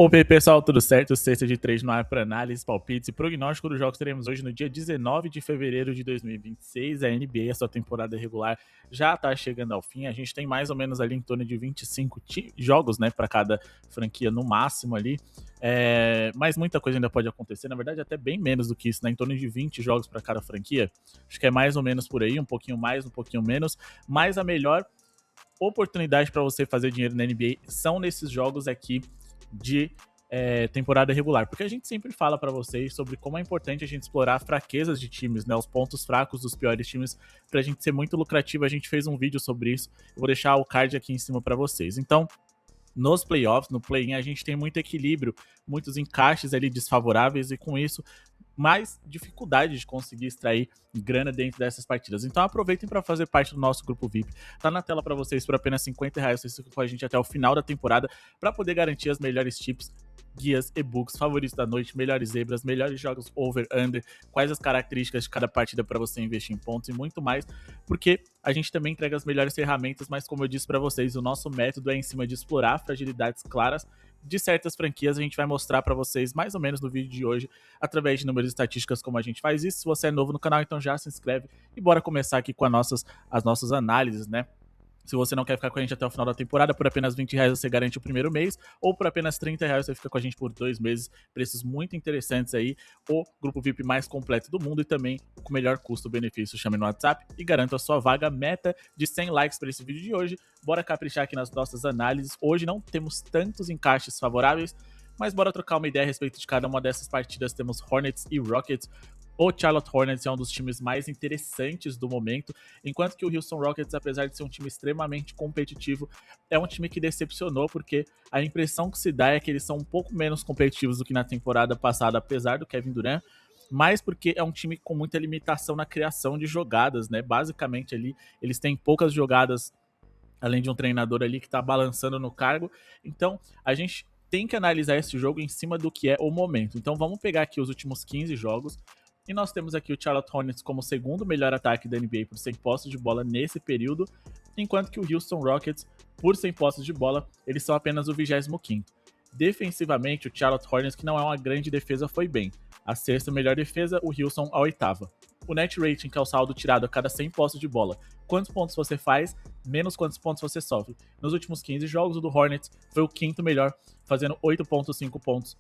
Opa, e aí, pessoal, tudo certo? Sexta de 3 no ar para análise, palpites e prognóstico dos jogos teremos hoje no dia 19 de fevereiro de 2026. A NBA, a sua temporada regular, já está chegando ao fim. A gente tem mais ou menos ali em torno de 25 jogos, né, para cada franquia no máximo ali. Mas muita coisa ainda pode acontecer, na verdade até bem menos do que isso, né? Em torno de 20 jogos para cada franquia. Acho que é mais ou menos por aí, um pouquinho mais, um pouquinho menos. Mas a melhor oportunidade para você fazer dinheiro na NBA são nesses jogos aqui de temporada regular, porque a gente sempre fala para vocês sobre como é importante a gente explorar fraquezas de times, né, os pontos fracos dos piores times, pra gente ser muito lucrativo. A gente fez um vídeo sobre isso, eu vou deixar o card aqui em cima para vocês. Então, nos playoffs, no play-in, a gente tem muito equilíbrio, muitos encaixes ali desfavoráveis e com isso mais dificuldade de conseguir extrair grana dentro dessas partidas. Então aproveitem para fazer parte do nosso grupo VIP. Tá na tela para vocês por apenas R$50. Vocês ficam com a gente até o final da temporada para poder garantir as melhores tips, guias, e-books, favoritos da noite, melhores zebras, melhores jogos over, under, quais as características de cada partida para você investir em pontos e muito mais, porque a gente também entrega as melhores ferramentas, mas como eu disse para vocês, o nosso método é em cima de explorar fragilidades claras de certas franquias. A gente vai mostrar para vocês mais ou menos no vídeo de hoje, através de números e estatísticas, como a gente faz isso. Se você é novo no canal, então já se inscreve e bora começar aqui com as nossas análises, né? Se você não quer ficar com a gente até o final da temporada, por apenas R$20 você garante o primeiro mês, ou por apenas R$30 você fica com a gente por 2 meses. Preços muito interessantes aí, o grupo VIP mais completo do mundo e também com o melhor custo-benefício. Chame no WhatsApp e garanta a sua vaga. Meta de 100 likes para esse vídeo de hoje. Bora caprichar aqui nas nossas análises. Hoje não temos tantos encaixes favoráveis, mas bora trocar uma ideia a respeito de cada uma dessas partidas. Temos Hornets e Rockets. O Charlotte Hornets é um dos times mais interessantes do momento, enquanto que o Houston Rockets, apesar de ser um time extremamente competitivo, é um time que decepcionou, porque a impressão que se dá é que eles são um pouco menos competitivos do que na temporada passada, apesar do Kevin Durant, mas porque é um time com muita limitação na criação de jogadas, né? Basicamente ali, eles têm poucas jogadas, além de um treinador ali que tá balançando no cargo. Então, a gente tem que analisar esse jogo em cima do que é o momento. Então, vamos pegar aqui os últimos 15 jogos, e nós temos aqui o Charlotte Hornets como o segundo melhor ataque da NBA por 100 posses de bola nesse período, enquanto que o Houston Rockets, por 100 posses de bola, eles são apenas o 25º. Defensivamente, o Charlotte Hornets, que não é uma grande defesa, foi bem. A sexta melhor defesa, o Houston a oitava. O net rating, que é o saldo tirado a cada 100 posses de bola. Quantos pontos você faz, menos quantos pontos você sofre. Nos últimos 15 jogos, o do Hornets foi o quinto melhor, fazendo 8,5 pontos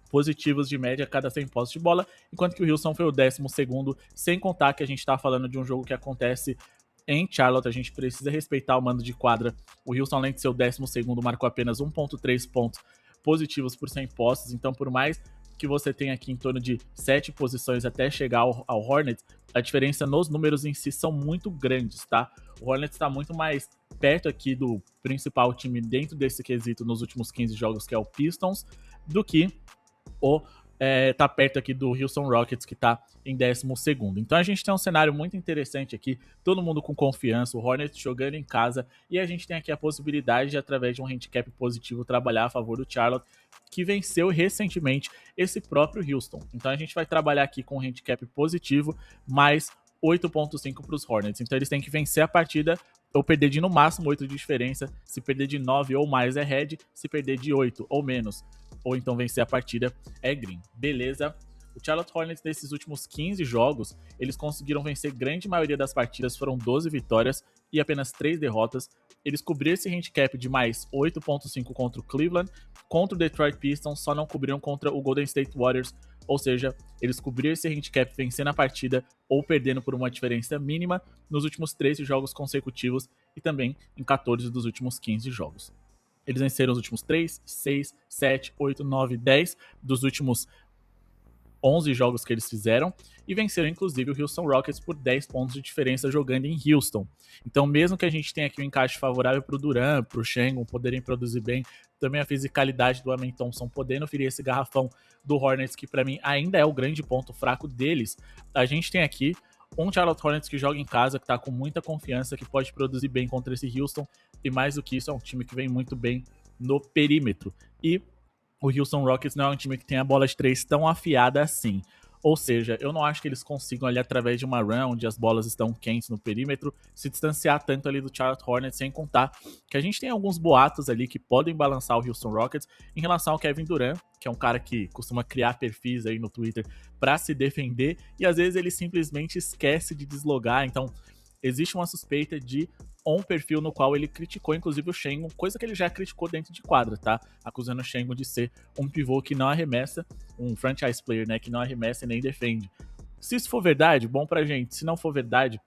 positivos de média a cada 100 posses de bola, enquanto que o Houston foi o 12º, sem contar que a gente tá falando de um jogo que acontece em Charlotte. A gente precisa respeitar o mando de quadra. O Houston, além de ser o 12º, marcou apenas 1,3 pontos positivos por 100 posses, então por mais que você tenha aqui em torno de 7 posições até chegar ao Hornets, a diferença nos números em si são muito grandes, tá? O Hornets está muito mais perto aqui do principal time dentro desse quesito nos últimos 15 jogos, que é o Pistons, do que tá perto aqui do Houston Rockets, que tá em 12º. Então a gente tem um cenário muito interessante aqui, todo mundo com confiança, o Hornets jogando em casa, e a gente tem aqui a possibilidade de, através de um handicap positivo, trabalhar a favor do Charlotte, que venceu recentemente esse próprio Houston. Então a gente vai trabalhar aqui com um handicap positivo, mais 8,5 para os Hornets. Então eles têm que vencer a partida ou perder de no máximo 8 de diferença. Se perder de 9 ou mais é red, se perder de 8 ou menos, ou então vencer a partida, é green. Beleza? O Charlotte Hornets, nesses últimos 15 jogos, eles conseguiram vencer grande maioria das partidas, foram 12 vitórias e apenas 3 derrotas. Eles cobriram esse handicap de mais 8,5 contra o Cleveland, contra o Detroit Pistons, só não cobriram contra o Golden State Warriors, ou seja, eles cobriram esse handicap vencendo a partida ou perdendo por uma diferença mínima nos últimos 13 jogos consecutivos e também em 14 dos últimos 15 jogos. Eles venceram os últimos 3, 6, 7, 8, 9, 10 dos últimos 11 jogos que eles fizeram, e venceram inclusive o Houston Rockets por 10 pontos de diferença jogando em Houston. Então, mesmo que a gente tenha aqui um encaixe favorável para o Durant, para o Sengun poderem produzir bem, também a fisicalidade do Amen Thompson podendo ferir esse garrafão do Hornets, que para mim ainda é o grande ponto fraco deles, a gente tem aqui um Charlotte Hornets que joga em casa, que tá com muita confiança, que pode produzir bem contra esse Houston, e mais do que isso, é um time que vem muito bem no perímetro. E o Houston Rockets não é um time que tem a bola de 3 tão afiada assim. Ou seja, eu não acho que eles consigam ali através de uma run, onde as bolas estão quentes no perímetro, se distanciar tanto ali do Charlotte Hornets, sem contar que a gente tem alguns boatos ali que podem balançar o Houston Rockets em relação ao Kevin Durant, que é um cara que costuma criar perfis aí no Twitter para se defender, e às vezes ele simplesmente esquece de deslogar, então existe uma suspeita de um perfil no qual ele criticou, inclusive, o Sengun, coisa que ele já criticou dentro de quadra, tá? Acusando o Sengun de ser um pivô que não arremessa, um franchise player, né, que não arremessa e nem defende. Se isso for verdade, bom pra gente. Se não for verdade,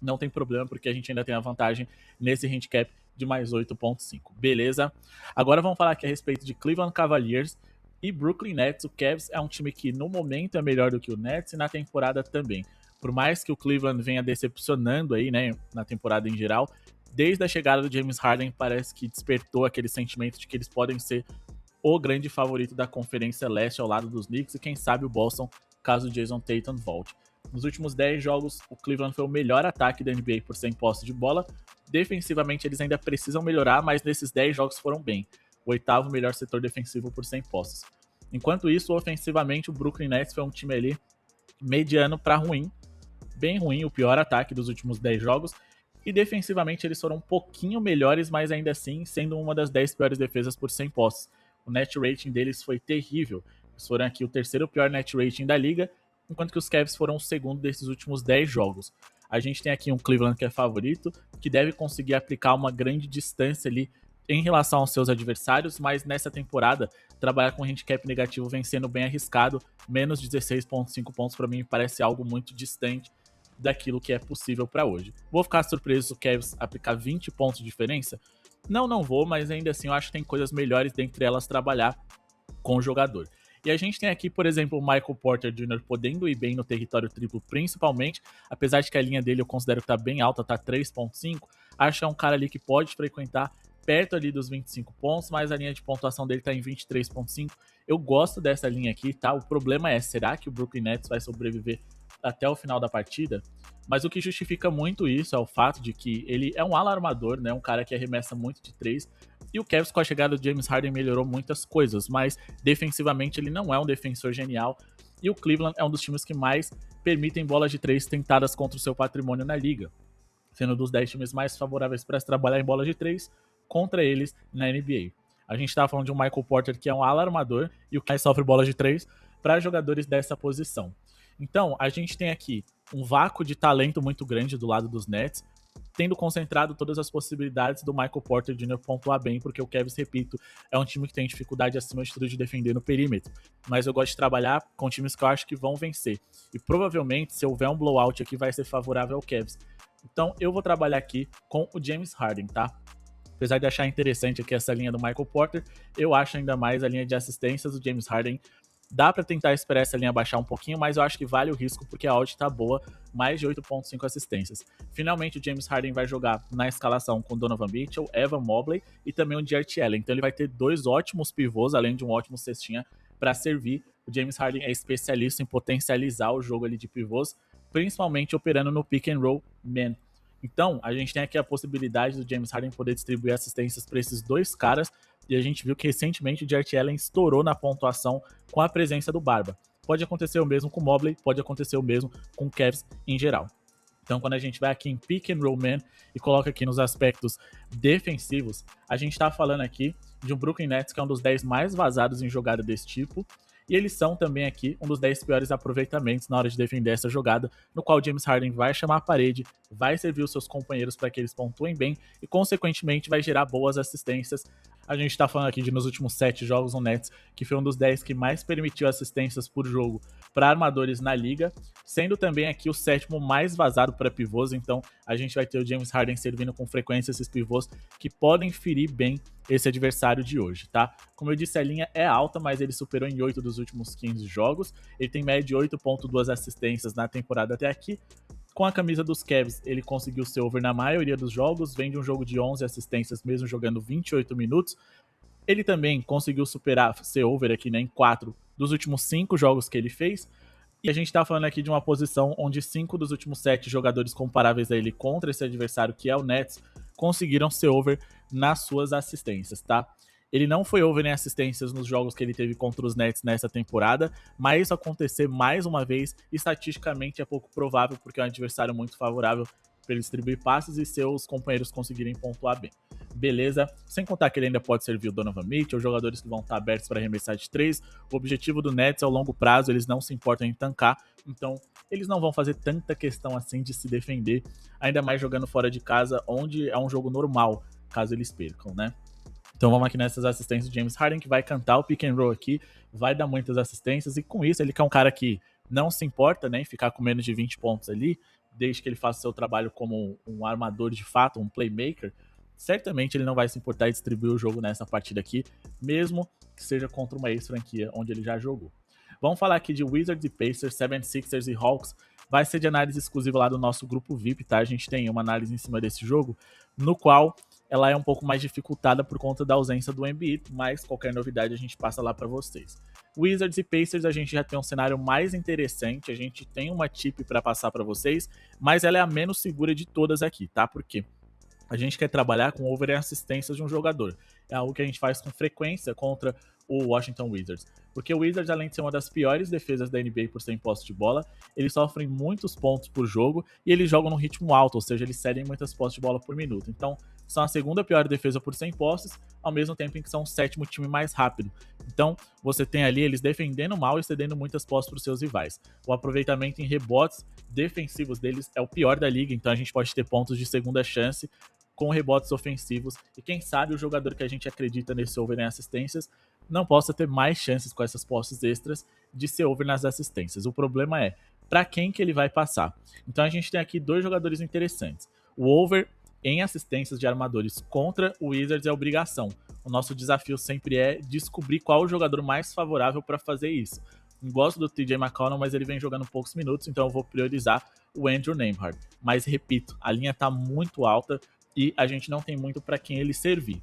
não tem problema, porque a gente ainda tem a vantagem nesse handicap de mais 8.5, beleza? Agora vamos falar aqui a respeito de Cleveland Cavaliers e Brooklyn Nets. O Cavs é um time que no momento é melhor do que o Nets e na temporada também. Por mais que o Cleveland venha decepcionando aí, né, na temporada em geral, desde a chegada do James Harden parece que despertou aquele sentimento de que eles podem ser o grande favorito da Conferência Leste ao lado dos Knicks e quem sabe o Boston, caso o Jason Tatum volte. Nos últimos 10 jogos, o Cleveland foi o melhor ataque da NBA por 100 posses de bola. Defensivamente, eles ainda precisam melhorar, mas nesses 10 jogos foram bem. O oitavo melhor setor defensivo por 100 posses. Enquanto isso, ofensivamente, o Brooklyn Nets foi um time ali mediano para ruim, bem ruim, o pior ataque dos últimos 10 jogos. E defensivamente eles foram um pouquinho melhores, mas ainda assim sendo uma das 10 piores defesas por 100 posses. O net rating deles foi terrível. Eles foram aqui o terceiro pior net rating da liga, enquanto que os Cavs foram o segundo desses últimos 10 jogos. A gente tem aqui um Cleveland que é favorito, que deve conseguir aplicar uma grande distância ali em relação aos seus adversários, mas nessa temporada, trabalhar com handicap negativo vem sendo bem arriscado. Menos 16.5 pontos para mim parece algo muito distante daquilo que é possível para hoje. Vou ficar surpreso se o Cavs aplicar 20 pontos de diferença? Não vou, mas ainda assim eu acho que tem coisas melhores dentre elas trabalhar com o jogador. E a gente tem aqui, por exemplo, o Michael Porter Jr. podendo ir bem no território triplo, principalmente, apesar de que a linha dele eu considero que tá bem alta, tá 3.5, acho que é um cara ali que pode frequentar perto ali dos 25 pontos, mas a linha de pontuação dele tá em 23.5. Eu gosto dessa linha aqui, tá? O problema é, será que o Brooklyn Nets vai sobreviver até o final da partida? Mas o que justifica muito isso é o fato de que ele é um ala armador, né? Um cara que arremessa muito de 3. E o Cavs, com a chegada do James Harden, melhorou muitas coisas, mas defensivamente ele não é um defensor genial. E o Cleveland é um dos times que mais permitem bolas de 3 tentadas contra o seu patrimônio na liga, sendo um dos 10 times mais favoráveis para se trabalhar em bolas de 3 contra eles na NBA. A gente estava falando de um Michael Porter que é um ala armador e o que mais sofre bolas de 3 para jogadores dessa posição. Então, a gente tem aqui um vácuo de talento muito grande do lado dos Nets, tendo concentrado todas as possibilidades do Michael Porter Jr. pontuar bem, porque o Cavs, repito, é um time que tem dificuldade acima de tudo de defender no perímetro. Mas eu gosto de trabalhar com times que eu acho que vão vencer. E provavelmente, se houver um blowout aqui, vai ser favorável ao Cavs. Então, eu vou trabalhar aqui com o James Harden, tá? Apesar de achar interessante aqui essa linha do Michael Porter, eu acho ainda mais a linha de assistências do James Harden. Dá para tentar esperar essa linha baixar um pouquinho, mas eu acho que vale o risco porque a odd tá boa, mais de 8.5 assistências. Finalmente o James Harden vai jogar na escalação com Donovan Mitchell, Evan Mobley e também o Jarrett Allen. Então ele vai ter dois ótimos pivôs, além de um ótimo cestinha para servir. O James Harden é especialista em potencializar o jogo ali de pivôs, principalmente operando no pick and roll man. Então, a gente tem aqui a possibilidade do James Harden poder distribuir assistências para esses dois caras, e a gente viu que recentemente o Jarrett Allen estourou na pontuação com a presença do Barba. Pode acontecer o mesmo com o Mobley, pode acontecer o mesmo com o Cavs em geral. Então, quando a gente vai aqui em Pick and Roll Man e coloca aqui nos aspectos defensivos, a gente está falando aqui de um Brooklyn Nets que é um dos 10 mais vazados em jogada desse tipo, e eles são também aqui um dos 10 piores aproveitamentos na hora de defender essa jogada, no qual James Harden vai chamar a parede, vai servir os seus companheiros para que eles pontuem bem e, consequentemente, vai gerar boas assistências. A gente tá falando aqui de nos últimos 7 jogos no Nets, que foi um dos 10 que mais permitiu assistências por jogo para armadores na liga, sendo também aqui o sétimo mais vazado para pivôs, então a gente vai ter o James Harden servindo com frequência esses pivôs que podem ferir bem esse adversário de hoje, tá? Como eu disse, a linha é alta, mas ele superou em 8 dos últimos 15 jogos, ele tem média de 8.2 assistências na temporada até aqui. Com a camisa dos Cavs, ele conseguiu ser over na maioria dos jogos, vem de um jogo de 11 assistências, mesmo jogando 28 minutos. Ele também conseguiu superar, ser over aqui, né, em 4 dos últimos 5 jogos que ele fez. E a gente tá falando aqui de uma posição onde 5 dos últimos 7 jogadores comparáveis a ele contra esse adversário, que é o Nets, conseguiram ser over nas suas assistências, tá? Ele não foi over em assistências nos jogos que ele teve contra os Nets nessa temporada, mas isso acontecer mais uma vez, estatisticamente é pouco provável, porque é um adversário muito favorável para ele distribuir passes e seus companheiros conseguirem pontuar bem. Beleza? Sem contar que ele ainda pode servir o Donovan Mitchell, jogadores que vão estar abertos para arremessar de 3. O objetivo do Nets é ao longo prazo, eles não se importam em tancar, então eles não vão fazer tanta questão assim de se defender, ainda mais jogando fora de casa, onde é um jogo normal, caso eles percam, né? Então vamos aqui nessas assistências de James Harden, que vai cantar o pick and roll aqui, vai dar muitas assistências, e com isso ele que é um cara que não se importa, né, em ficar com menos de 20 pontos ali, desde que ele faça seu trabalho como um armador de fato, um playmaker, certamente ele não vai se importar em distribuir o jogo nessa partida aqui, mesmo que seja contra uma ex-franquia onde ele já jogou. Vamos falar aqui de Wizards e Pacers, 76ers e Hawks. Vai ser de análise exclusiva lá do nosso grupo VIP, tá? A gente tem uma análise em cima desse jogo, no qual ela é um pouco mais dificultada por conta da ausência do Embiid, mas qualquer novidade a gente passa lá para vocês. Wizards e Pacers a gente já tem um cenário mais interessante, a gente tem uma tip para passar para vocês, mas ela é a menos segura de todas aqui, tá? Por quê? A gente quer trabalhar com over em assistências de um jogador. É algo que a gente faz com frequência contra o Washington Wizards. Porque o Wizards, além de ser uma das piores defesas da NBA por 100 posses de bola, eles sofrem muitos pontos por jogo e eles jogam num ritmo alto, ou seja, eles cedem muitas posses de bola por minuto. Então, são a segunda pior defesa por 100 posses, ao mesmo tempo em que são o sétimo time mais rápido. Então, você tem ali eles defendendo mal e cedendo muitas posses para os seus rivais. O aproveitamento em rebotes defensivos deles é o pior da liga, então a gente pode ter pontos de segunda chance com rebotes ofensivos, e quem sabe o jogador que a gente acredita nesse over em assistências não possa ter mais chances com essas posses extras de ser over nas assistências. O problema é para quem que ele vai passar. Então a gente tem aqui dois jogadores interessantes. O over em assistências de armadores contra o Wizards é obrigação. O nosso desafio sempre é descobrir qual o jogador mais favorável para fazer isso. Gosto do TJ McConnell, mas ele vem jogando poucos minutos, então eu vou priorizar o Andrew Nembhard. Mas repito, a linha está muito alta e a gente não tem muito para quem ele servir.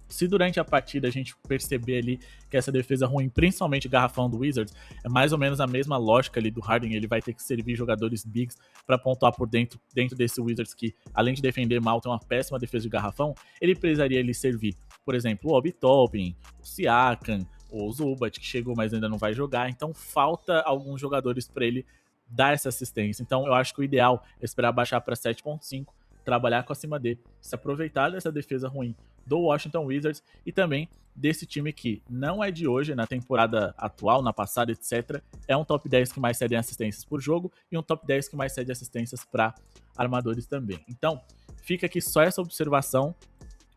Se durante a partida a gente perceber ali que essa defesa ruim, principalmente garrafão do Wizards, é mais ou menos a mesma lógica ali do Harden, ele vai ter que servir jogadores bigs para pontuar por dentro desse Wizards que, além de defender mal, tem uma péssima defesa de garrafão, ele precisaria ele servir, por exemplo, o Obi Toppin, o Siakam, o Zubat, que chegou mas ainda não vai jogar, então falta alguns jogadores para ele dar essa assistência. Então eu acho que o ideal é esperar baixar para 7.5, trabalhar com acima dele, se aproveitar dessa defesa ruim do Washington Wizards e também desse time que não é de hoje, na temporada atual, na passada, etc. É um top 10 que mais cede assistências por jogo e um top 10 que mais cede assistências para armadores também. Então, fica aqui só essa observação.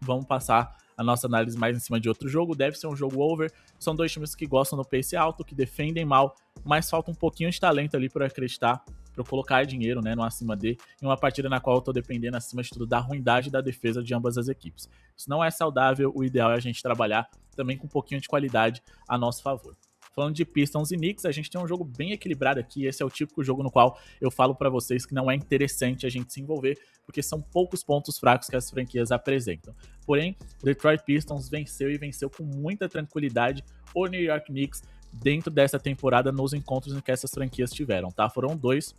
Vamos passar a nossa análise mais em cima de outro jogo. Deve ser um jogo over. São dois times que gostam do pace alto, que defendem mal, mas falta um pouquinho de talento ali para acreditar, para eu colocar dinheiro, né, no acima de, em uma partida na qual eu tô dependendo, acima de tudo, da ruindade da defesa de ambas as equipes. Isso não é saudável, o ideal é a gente trabalhar também com um pouquinho de qualidade a nosso favor. Falando de Pistons e Knicks, a gente tem um jogo bem equilibrado aqui. Esse é o típico jogo no qual eu falo para vocês que não é interessante a gente se envolver, porque são poucos pontos fracos que as franquias apresentam. Porém, o Detroit Pistons venceu e venceu com muita tranquilidade o New York Knicks dentro dessa temporada nos encontros em que essas franquias tiveram, tá? Foram dois.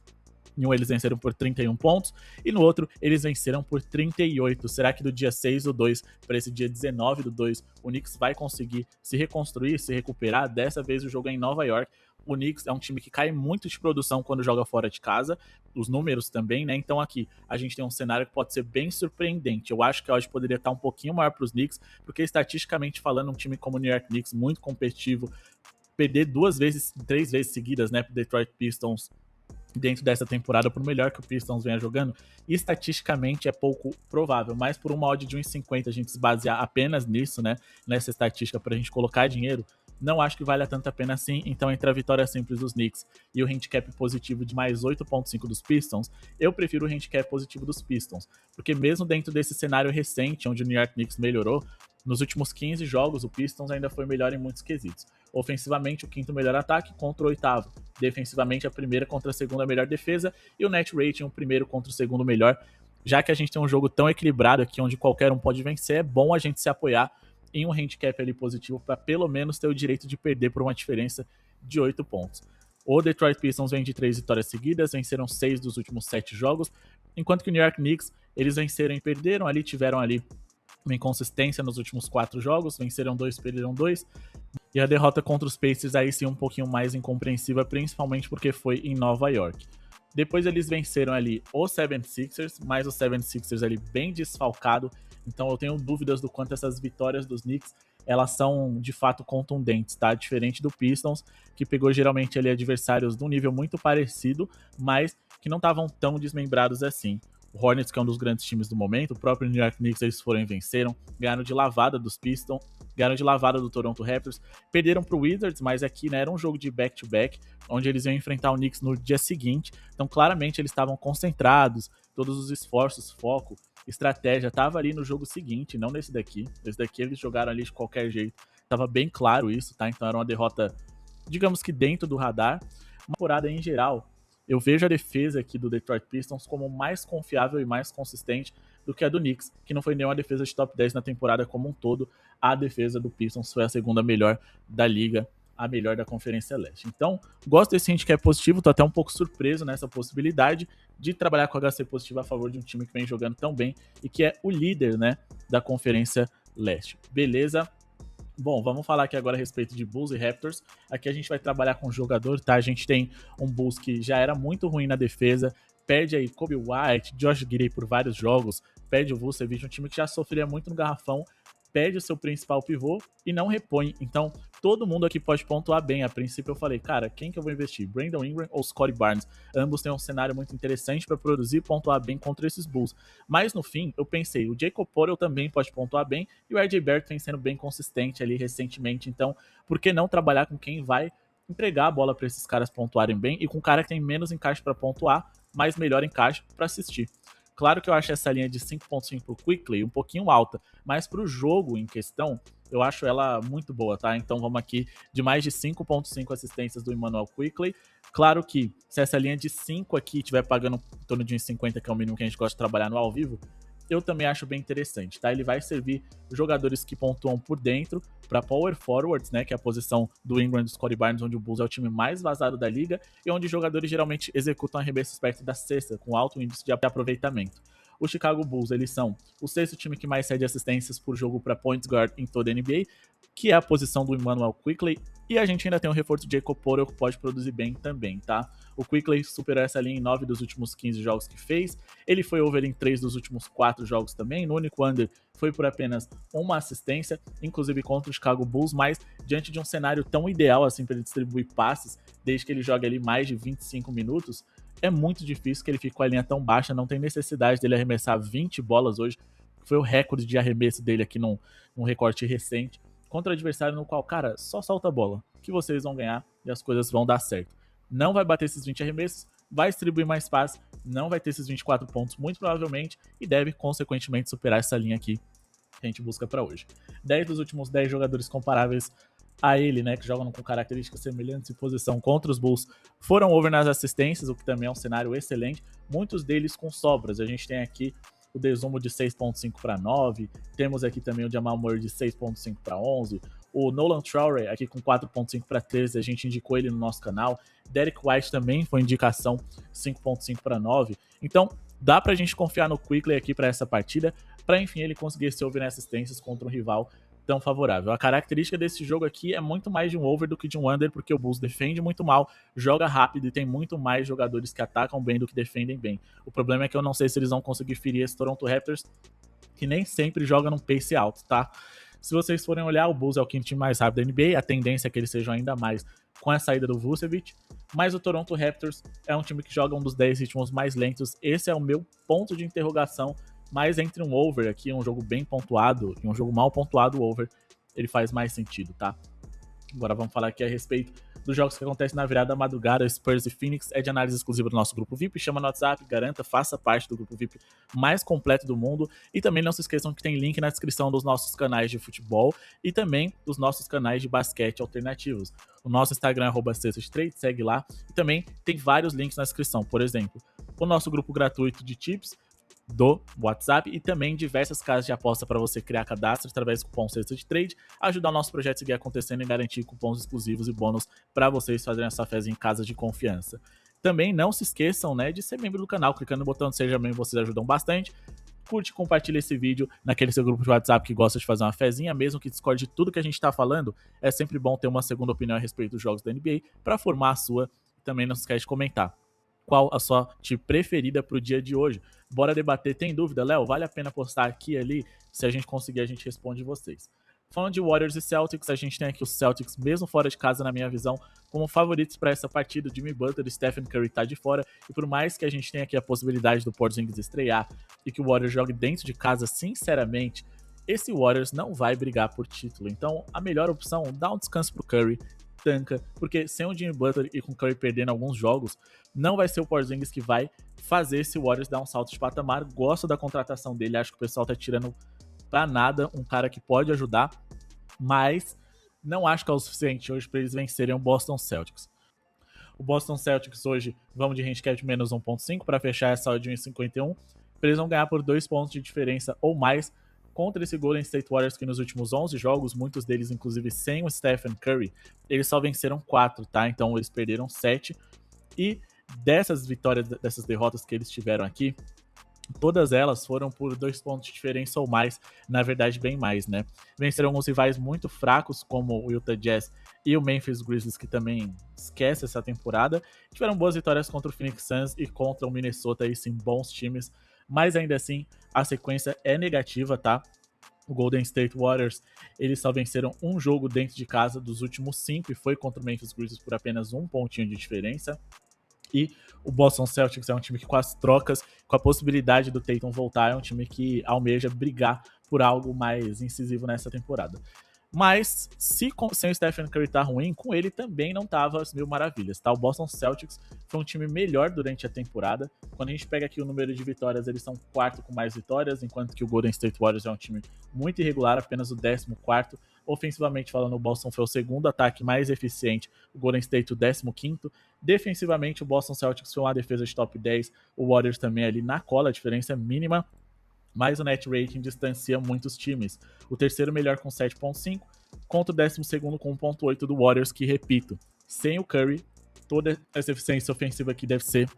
Em um eles venceram por 31 pontos e no outro eles venceram por 38. Será que do dia 6 do 2 para esse dia 19 do 2 o Knicks vai conseguir se reconstruir, se recuperar? Dessa vez o jogo é em Nova York. O Knicks é um time que cai muito de produção quando joga fora de casa, os números também, né? Então aqui a gente tem um cenário que pode ser bem surpreendente. Eu acho que a odd poderia estar um pouquinho maior para os Knicks, porque estatisticamente falando, um time como o New York Knicks, muito competitivo, perder 3 vezes seguidas, né, para o Detroit Pistons dentro dessa temporada, por melhor que o Pistons venha jogando, estatisticamente é pouco provável, mas por uma odd de 1,50 a gente se basear apenas nisso, né, nessa estatística para a gente colocar dinheiro, não acho que vale tanto a pena assim. Então entre a vitória simples dos Knicks e o handicap positivo de mais 8.5 dos Pistons, eu prefiro o handicap positivo dos Pistons, porque mesmo dentro desse cenário recente, onde o New York Knicks melhorou, nos últimos 15 jogos o Pistons ainda foi melhor em muitos quesitos. Ofensivamente, o quinto melhor ataque contra o oitavo. Defensivamente, a primeira contra a segunda melhor defesa. E o net rating, o primeiro contra o segundo melhor. Já que a gente tem um jogo tão equilibrado aqui, onde qualquer um pode vencer, é bom a gente se apoiar em um handicap ali positivo para pelo menos ter o direito de perder por uma diferença de 8 pontos. O Detroit Pistons vem de 3 vitórias seguidas, venceram 6 dos últimos 7 jogos, enquanto que o New York Knicks, eles venceram e perderam ali, tiveram ali uma inconsistência nos últimos 4 jogos, venceram 2, perderam 2. E a derrota contra os Pacers aí sim um pouquinho mais incompreensiva, principalmente porque foi em Nova York. Depois eles venceram ali o 76ers, mas o 76ers ali bem desfalcado, então eu tenho dúvidas do quanto essas vitórias dos Knicks elas são de fato contundentes, tá? Diferente do Pistons, que pegou geralmente ali adversários de um nível muito parecido, mas que não estavam tão desmembrados assim. O Hornets, que é um dos grandes times do momento, o próprio New York Knicks, eles foram e venceram, ganharam de lavada dos Pistons, ganharam de lavada do Toronto Raptors, perderam pro Wizards, mas aqui, né, era um jogo de back-to-back, onde eles iam enfrentar o Knicks no dia seguinte, então claramente eles estavam concentrados, todos os esforços, foco, estratégia, tava ali no jogo seguinte, não nesse daqui. Esse daqui eles jogaram ali de qualquer jeito, tava bem claro isso, tá? Então era uma derrota, digamos que dentro do radar. Uma temporada em geral, eu vejo a defesa aqui do Detroit Pistons como mais confiável e mais consistente do que a do Knicks, que não foi nenhuma defesa de top 10 na temporada como um todo. A defesa do Pistons foi a segunda melhor da liga, a melhor da Conferência Leste. Então, gosto desse handicap positivo, tô até um pouco surpreso nessa possibilidade de trabalhar com HC positivo a favor de um time que vem jogando tão bem e que é o líder, né, da Conferência Leste. Beleza? Bom, vamos falar aqui agora a respeito de Bulls e Raptors. Aqui a gente vai trabalhar com o jogador, tá? A gente tem um Bulls que já era muito ruim na defesa, perde aí Kobe White, Josh Giddey por vários jogos, perde o Vucevic, um time que já sofria muito no garrafão, perde o seu principal pivô e não repõe. Então, todo mundo aqui pode pontuar bem. A princípio eu falei, cara, quem que eu vou investir? Brandon Ingram ou Scottie Barnes? Ambos têm um cenário muito interessante para produzir e pontuar bem contra esses Bulls. Mas no fim, eu pensei, o Jacob Poeltl também pode pontuar bem e o RJ Barrett vem sendo bem consistente ali recentemente. Então, por que não trabalhar com quem vai entregar a bola para esses caras pontuarem bem e com um cara que tem menos encaixe para pontuar, mas melhor encaixe para assistir? Claro que eu acho essa linha de 5.5 pro Quickley um pouquinho alta, mas pro jogo em questão, eu acho ela muito boa, tá? Então vamos aqui de mais de 5.5 assistências do Immanuel Quickley. Claro que se essa linha de 5 aqui estiver pagando em torno de 1,50, que é o mínimo que a gente gosta de trabalhar no ao vivo, eu também acho bem interessante, tá? Ele vai servir jogadores que pontuam por dentro para power forwards, né, que é a posição do Ingram e do Scottie Barnes, onde o Bulls é o time mais vazado da liga e onde jogadores geralmente executam arremessos perto da cesta, com alto índice de aproveitamento. Os Chicago Bulls, eles são o 6º time que mais cede assistências por jogo para point guard em toda a NBA, que é a posição do Immanuel Quickley, e a gente ainda tem o reforço de Jacob Poeltl, que pode produzir bem também, tá? O Quickley superou essa linha em 9 dos últimos 15 jogos que fez, ele foi over em 3 dos últimos 4 jogos também, no único under foi por apenas uma assistência, inclusive contra o Chicago Bulls, mas diante de um cenário tão ideal assim para ele distribuir passes, desde que ele joga ali mais de 25 minutos, é muito difícil que ele fique com a linha tão baixa, não tem necessidade dele arremessar 20 bolas hoje, que foi o recorde de arremesso dele aqui num recorte recente, contra o adversário no qual, cara, só solta a bola, que vocês vão ganhar e as coisas vão dar certo. Não vai bater esses 20 arremessos, vai distribuir mais passes, não vai ter esses 24 pontos, muito provavelmente, e deve, consequentemente, superar essa linha aqui que a gente busca para hoje. 10 dos últimos 10 jogadores comparáveis a ele, né, que jogam com características semelhantes em posição contra os Bulls, foram over nas assistências, o que também é um cenário excelente, muitos deles com sobras. A gente tem aqui o Desumo de 6.5 para 9, temos aqui também o Jamal Murray de 6.5 para 11, o Nolan Traore aqui com 4.5 para 13, a gente indicou ele no nosso canal, Derek White também foi indicação 5.5 para 9, então dá pra gente confiar no Quickley aqui para essa partida, para enfim ele conseguir se over nas assistências contra um rival tão favorável. A característica desse jogo aqui é muito mais de um over do que de um under, porque o Bulls defende muito mal, joga rápido e tem muito mais jogadores que atacam bem do que defendem bem. O problema é que eu não sei se eles vão conseguir ferir esse Toronto Raptors, que nem sempre joga num pace alto, tá? Se vocês forem olhar, o Bulls é o quinto time mais rápido da NBA, a tendência é que eles sejam ainda mais com a saída do Vucevic, mas o Toronto Raptors é um time que joga um dos 10 ritmos mais lentos, esse é o meu ponto de interrogação, mas entre um over aqui, um jogo bem pontuado, e um jogo mal pontuado, o over, ele faz mais sentido, tá? Agora vamos falar aqui a respeito dos jogos que acontecem na virada da madrugada, Spurs e Phoenix, é de análise exclusiva do nosso grupo VIP, chama no WhatsApp, garanta, faça parte do grupo VIP mais completo do mundo, e também não se esqueçam que tem link na descrição dos nossos canais de futebol e também dos nossos canais de basquete alternativos. O nosso Instagram é @cestadetrade, segue lá, e também tem vários links na descrição, por exemplo, o nosso grupo gratuito de tips, do WhatsApp e também diversas casas de aposta para você criar cadastro através do cupom Cesta de Trade, ajudar o nosso projeto a seguir acontecendo e garantir cupons exclusivos e bônus para vocês fazerem essa festa em casa de confiança. Também não se esqueçam, né, de ser membro do canal, clicando no botão de Seja Membro, vocês ajudam bastante. curte e compartilha esse vídeo naquele seu grupo de WhatsApp que gosta de fazer uma fezinha, mesmo que discorde de tudo que a gente tá falando, é sempre bom ter uma segunda opinião a respeito dos jogos da NBA para formar a sua. Também não se esquece de comentar qual a sua time preferida pro dia de hoje. Bora debater, tem dúvida, Léo? Vale a pena postar aqui e ali? Se a gente conseguir, a gente responde vocês. Falando de Warriors e Celtics, a gente tem aqui os Celtics, mesmo fora de casa, na minha visão, como favoritos para essa partida. Jimmy Butler e Stephen Curry tá de fora, e por mais que a gente tenha aqui a possibilidade do Porzingis estrear e que o Warriors jogue dentro de casa, sinceramente, esse Warriors não vai brigar por título. Então, a melhor opção, dá um descanso pro Curry, tanca, porque sem o Jimmy Butler e com o Curry perdendo alguns jogos, não vai ser o Porzingis que vai fazer esse Warriors dar um salto de patamar. Gosto da contratação dele, acho que o pessoal tá tirando pra nada um cara que pode ajudar, mas não acho que é o suficiente hoje para eles vencerem o Boston Celtics. O Boston Celtics hoje, vamos de handicap de menos 1.5 para fechar essa odd de 1.51, eles vão ganhar por 2 pontos de diferença ou mais contra esse Golden State Warriors que nos últimos 11 jogos, muitos deles inclusive sem o Stephen Curry, eles só venceram 4, tá? Então eles perderam 7, e dessas vitórias, dessas derrotas que eles tiveram aqui, todas elas foram por 2 pontos de diferença ou mais, na verdade bem mais, né? Venceram alguns rivais muito fracos, como o Utah Jazz e o Memphis Grizzlies, que também esquece essa temporada. Tiveram boas vitórias contra o Phoenix Suns e contra o Minnesota, aí sim, bons times, mas ainda assim a sequência é negativa, tá? O Golden State Warriors, eles só venceram um jogo dentro de casa dos últimos 5 e foi contra o Memphis Grizzlies por apenas 1 pontinho de diferença. E o Boston Celtics é um time que, com as trocas, com a possibilidade do Tatum voltar, é um time que almeja brigar por algo mais incisivo nessa temporada. Mas, sem o Stephen Curry tá ruim, com ele também não tava as mil maravilhas, tá? O Boston Celtics foi um time melhor durante a temporada. Quando a gente pega aqui o número de vitórias, eles são o 4º com mais vitórias, enquanto que o Golden State Warriors é um time muito irregular, apenas o 14º. Ofensivamente falando, o Boston foi o 2º ataque mais eficiente, o Golden State o 15º. Defensivamente, o Boston Celtics foi uma defesa de top 10, o Warriors também ali na cola, a diferença é mínima, mas o net rating distancia muitos times. O terceiro melhor com 7.5, contra o 12º com 1.8 do Warriors, que, repito, sem o Curry, toda essa eficiência ofensiva aqui deve ser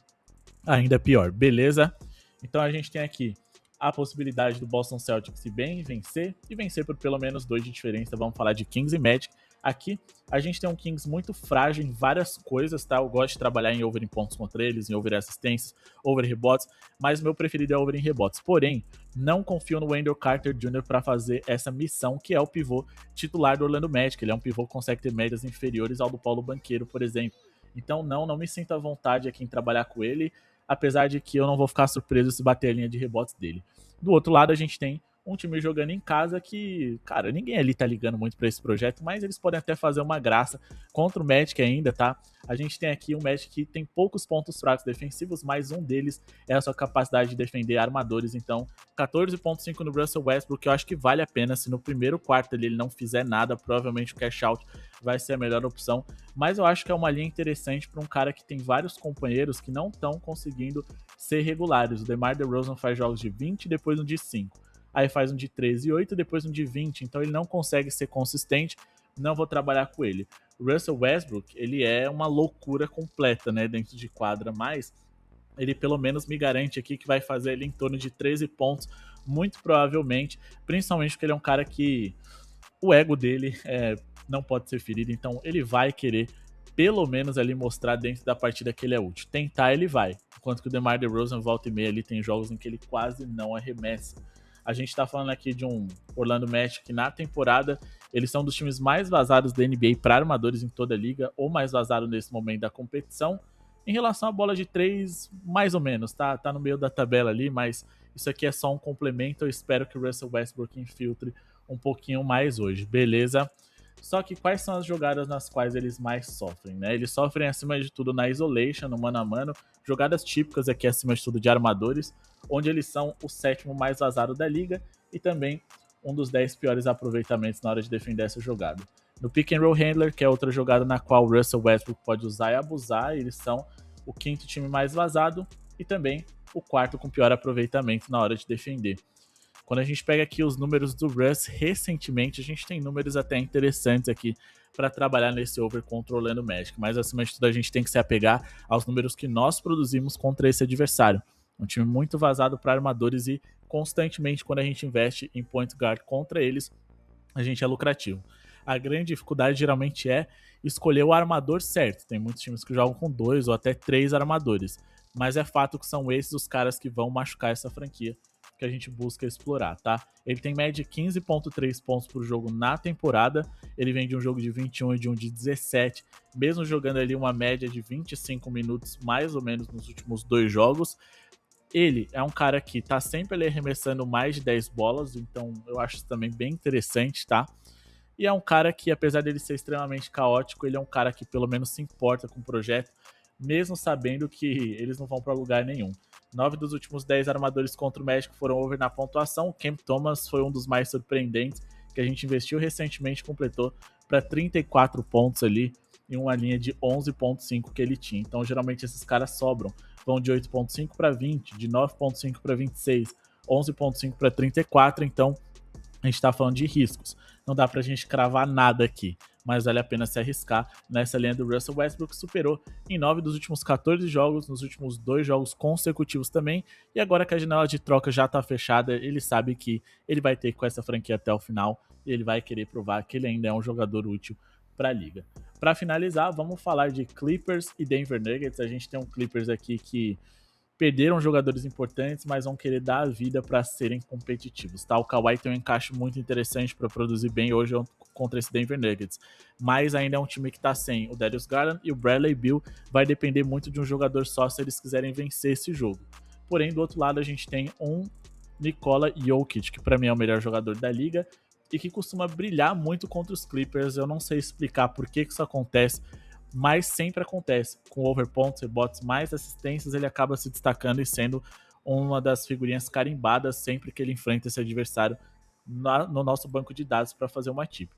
ainda pior, beleza? Então a gente tem aqui a possibilidade do Boston Celtics ir bem, vencer, e vencer por pelo menos 2 de diferença. Vamos falar de Kings e Magic. Aqui a gente tem um Kings muito frágil em várias coisas, tá? Eu gosto de trabalhar em over em pontos contra eles, em over assistências, over rebotes, mas o meu preferido é over em rebotes. Porém, não confio no Wendell Carter Jr. para fazer essa missão, que é o pivô titular do Orlando Magic. Ele é um pivô que consegue ter médias inferiores ao do Paulo Banchero, por exemplo. Então não me sinto à vontade aqui em trabalhar com ele, apesar de que eu não vou ficar surpreso se bater a linha de rebotes dele. Do outro lado, a gente tem um time jogando em casa que, cara, ninguém ali tá ligando muito pra esse projeto, mas eles podem até fazer uma graça contra o Magic ainda, tá? A gente tem aqui um Magic que tem poucos pontos fracos defensivos, mas um deles é a sua capacidade de defender armadores. Então, 14.5 no Russell Westbrook, que eu acho que vale a pena. Se no primeiro quarto ele não fizer nada, provavelmente o cash out vai ser a melhor opção. Mas eu acho que é uma linha interessante para um cara que tem vários companheiros que não estão conseguindo ser regulares. O DeMar DeRozan faz jogos de 20 e depois um de 5. Aí faz um de 13 e 8, depois um de 20, então ele não consegue ser consistente, não vou trabalhar com ele. O Russell Westbrook, ele é uma loucura completa, né, dentro de quadra, mas ele pelo menos me garante aqui que vai fazer ele em torno de 13 pontos, muito provavelmente, principalmente porque ele é um cara que o ego dele não pode ser ferido, então ele vai querer pelo menos ali mostrar dentro da partida que ele é útil. Tentar ele vai, enquanto que o DeMar DeRozan volta e meia ali tem jogos em que ele quase não arremessa. A gente tá falando aqui de um Orlando Magic que na temporada eles são dos times mais vazados da NBA para armadores em toda a liga, ou mais vazado nesse momento da competição. Em relação à bola de 3, mais ou menos, tá no meio da tabela ali, mas isso aqui é só um complemento. Eu espero que o Russell Westbrook infiltre um pouquinho mais hoje, beleza? Só que quais são as jogadas nas quais eles mais sofrem, né? Eles sofrem acima de tudo na isolation, no mano a mano, jogadas típicas aqui acima de tudo de armadores, onde eles são o 7º mais vazado da liga e também um dos 10 piores aproveitamentos na hora de defender essa jogada. No pick and roll handler, que é outra jogada na qual o Russell Westbrook pode usar e abusar, eles são o 5º time mais vazado e também o 4º com pior aproveitamento na hora de defender. Quando a gente pega aqui os números do Russ recentemente, a gente tem números até interessantes aqui para trabalhar nesse over controlando o Magic, mas acima de tudo a gente tem que se apegar aos números que nós produzimos contra esse adversário. Um time muito vazado para armadores e constantemente quando a gente investe em point guard contra eles, a gente é lucrativo. A grande dificuldade geralmente é escolher o armador certo. Tem muitos times que jogam com 2 ou até 3 armadores, mas é fato que são esses os caras que vão machucar essa franquia que a gente busca explorar, tá? Ele tem média de 15.3 pontos por jogo na temporada, ele vem de um jogo de 21 e de um de 17, mesmo jogando ali uma média de 25 minutos mais ou menos nos últimos 2 jogos. Ele é um cara que tá sempre ali arremessando mais de 10 bolas, então eu acho isso também bem interessante, tá? E é um cara que, apesar dele ser extremamente caótico, ele é um cara que pelo menos se importa com o projeto, mesmo sabendo que eles não vão para lugar nenhum. 9 dos últimos 10 armadores contra o Magic foram over na pontuação. O Cam Thomas foi um dos mais surpreendentes, que a gente investiu recentemente, completou para 34 pontos ali, em uma linha de 11.5 que ele tinha. Então, geralmente, esses caras sobram. Vão de 8.5 para 20, de 9.5 para 26, 11.5 para 34, então a gente está falando de riscos. Não dá pra gente cravar nada aqui, mas vale a pena se arriscar nessa linha do Russell Westbrook, que superou em 9 dos últimos 14 jogos, nos últimos 2 jogos consecutivos também, e agora que a janela de troca já tá fechada, ele sabe que ele vai ter com essa franquia até o final, e ele vai querer provar que ele ainda é um jogador útil para a liga. Para finalizar, vamos falar de Clippers e Denver Nuggets. A gente tem um Clippers aqui que perderam jogadores importantes, mas vão querer dar a vida para serem competitivos, tá? O Kawhi tem um encaixe muito interessante para produzir bem hoje contra esse Denver Nuggets, mas ainda é um time que tá sem o Darius Garland e o Bradley Beal, vai depender muito de um jogador só se eles quiserem vencer esse jogo. Porém, do outro lado, a gente tem um Nikola Jokic, que para mim é o melhor jogador da liga e que costuma brilhar muito contra os Clippers. Eu não sei explicar por que isso acontece, mas sempre acontece. Com overponts, rebotes, mais assistências, ele acaba se destacando e sendo uma das figurinhas carimbadas sempre que ele enfrenta esse adversário no nosso banco de dados para fazer uma tip.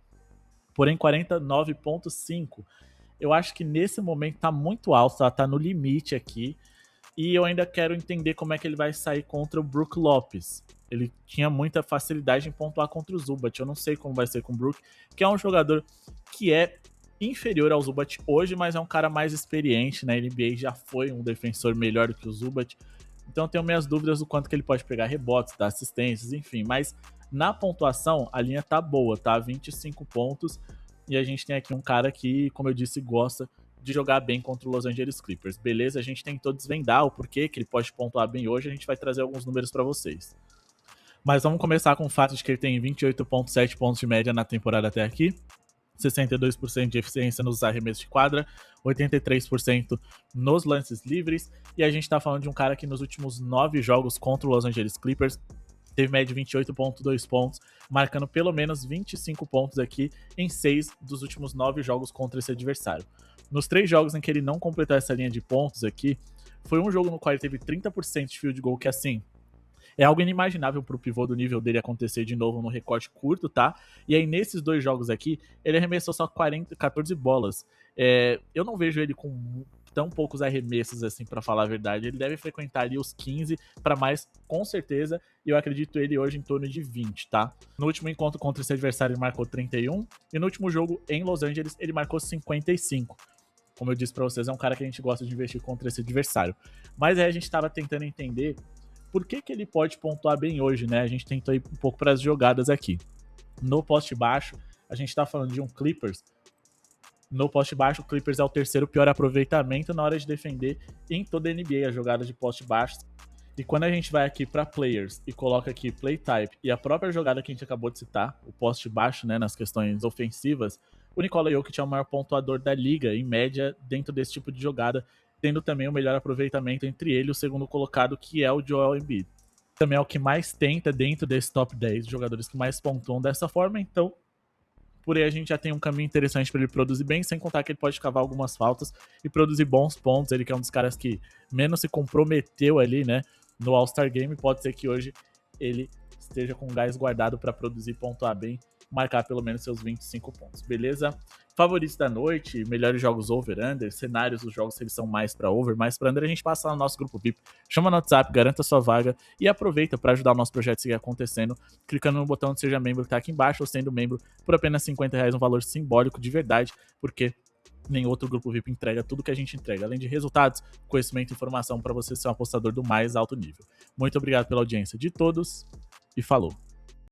Porém, 49.5, eu acho que nesse momento tá muito alto, tá no limite aqui, e eu ainda quero entender como é que ele vai sair contra o Brook Lopes. Ele tinha muita facilidade em pontuar contra o Zubat, eu não sei como vai ser com o Brook, que é um jogador que é inferior ao Zubat hoje, mas é um cara mais experiente na NBA, já foi um defensor melhor do que o Zubat, então eu tenho minhas dúvidas do quanto que ele pode pegar rebotes, dar assistências, enfim, mas na pontuação a linha tá boa, tá? 25 pontos, e a gente tem aqui um cara que, como eu disse, gosta de jogar bem contra o Los Angeles Clippers. Beleza, a gente tentou desvendar o porquê que ele pode pontuar bem hoje, a gente vai trazer alguns números para vocês. Mas vamos começar com o fato de que ele tem 28.7 pontos de média na temporada até aqui, 62% de eficiência nos arremessos de quadra, 83% nos lances livres, e a gente tá falando de um cara que nos últimos 9 jogos contra o Los Angeles Clippers teve média de 28.2 pontos, marcando pelo menos 25 pontos aqui em 6 dos últimos 9 jogos contra esse adversário. Nos 3 jogos em que ele não completou essa linha de pontos aqui, foi um jogo no qual ele teve 30% de field goal, que assim, é algo inimaginável pro pivô do nível dele acontecer de novo no recorte curto, tá? E aí, nesses 2 jogos aqui, ele arremessou só 14 bolas. Eu não vejo ele com tão poucos arremessos, assim, pra falar a verdade. Ele deve frequentar ali os 15 para mais, com certeza, e eu acredito ele hoje em torno de 20, tá? No último encontro contra esse adversário, ele marcou 31, e no último jogo, em Los Angeles, ele marcou 55. Como eu disse pra vocês, é um cara que a gente gosta de investir contra esse adversário. Mas aí a gente tava tentando entender por que ele pode pontuar bem hoje, né? A gente tentou ir um pouco para as jogadas aqui. No poste baixo, a gente tá falando de um Clippers. No poste baixo, o Clippers é o terceiro pior aproveitamento na hora de defender em toda a NBA, as jogadas de poste baixo. E quando a gente vai aqui para players e coloca aqui play type e a própria jogada que a gente acabou de citar, o poste baixo, né, nas questões ofensivas, o Nikola Jokic é o maior pontuador da liga, em média, dentro desse tipo de jogada, tendo também o melhor aproveitamento entre ele e o segundo colocado, que é o Joel Embiid. Também é o que mais tenta dentro desse top 10 jogadores que mais pontuam dessa forma, então por aí a gente já tem um caminho interessante para ele produzir bem, sem contar que ele pode cavar algumas faltas e produzir bons pontos. Ele que é um dos caras que menos se comprometeu ali, né, no All-Star Game, pode ser que hoje ele esteja com gás guardado para produzir, pontuar bem, marcar pelo menos seus 25 pontos, beleza? Favoritos da noite, melhores jogos over-under, cenários dos jogos que eles são mais para over, mais para under, a gente passa lá no nosso grupo VIP, chama no WhatsApp, garanta sua vaga e aproveita para ajudar o nosso projeto a seguir acontecendo, clicando no botão de Seja Membro que tá aqui embaixo, ou sendo membro por apenas R$50, um valor simbólico de verdade, porque nem outro grupo VIP entrega tudo que a gente entrega, além de resultados, conhecimento e informação para você ser um apostador do mais alto nível. Muito obrigado pela audiência de todos e falou!